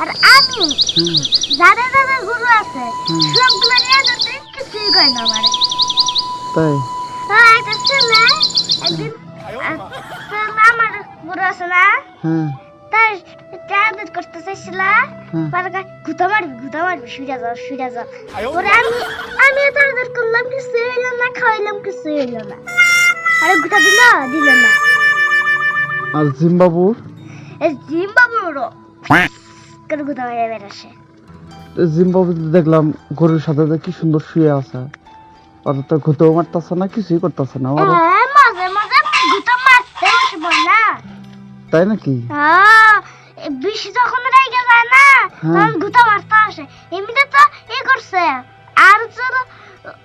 আর আমি যাদের যাদের গুরু আছে সবগুলো নিয়ে যেতে কিছুই কয় না আমারে। তাই একটা ছেলে একদিন আমার গুরু আছে না তার ট্যাবলেট করতে চাইছিল গুতা মারবি শুয়ে যাও ওরে আমি ট্যাবলেট করলাম কিছু হইল না খাওয়াইলাম কিছু হইল না আরে গুতা দিল না। আর জিম্বাবুর করে গুতা মারে বেরাসে। জিম্বাবুতে দেখলাম গরুর সাথে কি সুন্দর শুয়ে আছে, ওরা তো ঘুতেও মারতেছে না, কিছুই করতেছে না। ওরা মাঝে মাঝে গুতা মারতে বসবো না। তাই নাকি? বেশি যখন রেগে যায় না তখন গুতা মারতে আসে। এমনিতে তো করছে আর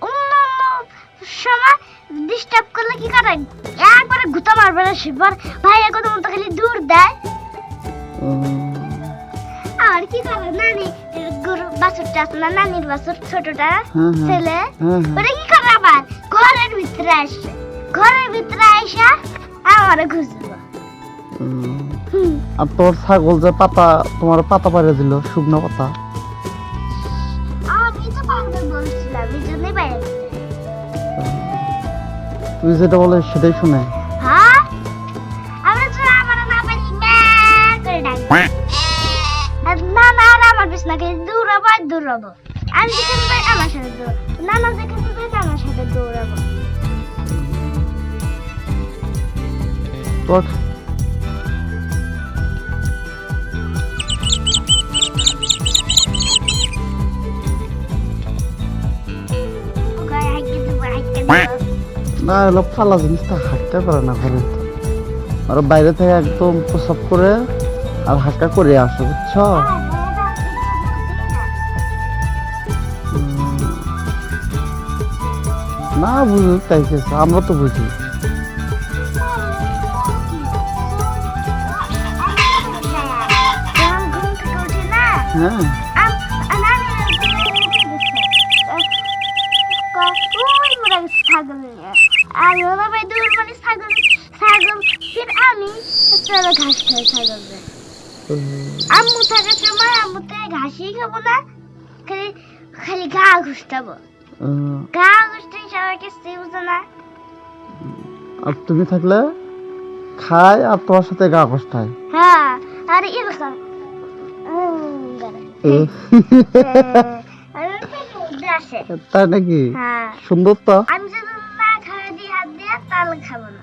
অন্য সময় ডিস্টার্ব করলে কি করে একবারে গুতা মারবে না সেবার ভাইয়া কত মতো খালি দূর দেয়। আর কি করে নানি গরু বাছুরটা আছে না, নানির বাছুর ছোটটা ছেলে ওরা কি করে আবার ঘরের ভিতরে আসে, ঘরের ভিতরে আইসা আমারে খুঁজবে। আর তোর ছাগল যে তোমার পাতা পাড়ে দিল, শুকনো পাতা, আমি তো পারবে বলছিলাম এই জন্যই বাইরে গেছে। তুই যেটা বলে সেটাই শুনে। হ্যাঁ আমরা তো আমার না পারি ম্যা করে ডাকবো। না আর আমার বিছনাকে দৌড়াবো আমি যেখানে যাই আমার সাথে দৌড়াবো, নানা যেখানে যাই আমার সাথে দৌড়াবো। তোর না হলো ফালা জিনিসটা হাঁটতে পারে না ঘরে, আর বাইরে থেকে একদম প্রসাব করে আর হাঁকা করে আসে, বুঝছ? না বুঝি তাই কেছে, আমরা তো বুঝি। হ্যাঁ ঘাস খাই ছাগল, আম্মু থাকার সময় আম্মু থেকে ঘাসই খাবো না, খালি খালি গা ঘুষটাবো, গা ঘুষতে সবাইকে বুঝো না। আর তুমি থাকলে খায় আর তোমার সাথে গা ঘষটায়। হ্যাঁ আর এরকম তাই নাকি? হ্যাঁ সুন্দর তো। আমি যদি না খাওয়া দিই হাত দিয়ে তাহলে খাবো না,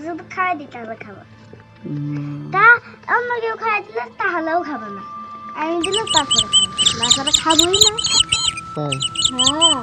যদি খাওয়া দিই তাহলে খাবো, তা অন্য কেউ খাওয়া দিলে তাহলেও খাবো না, আমি দিলে তারপরে খাবো, না তাহলে খাবোই না। তাই? হ্যাঁ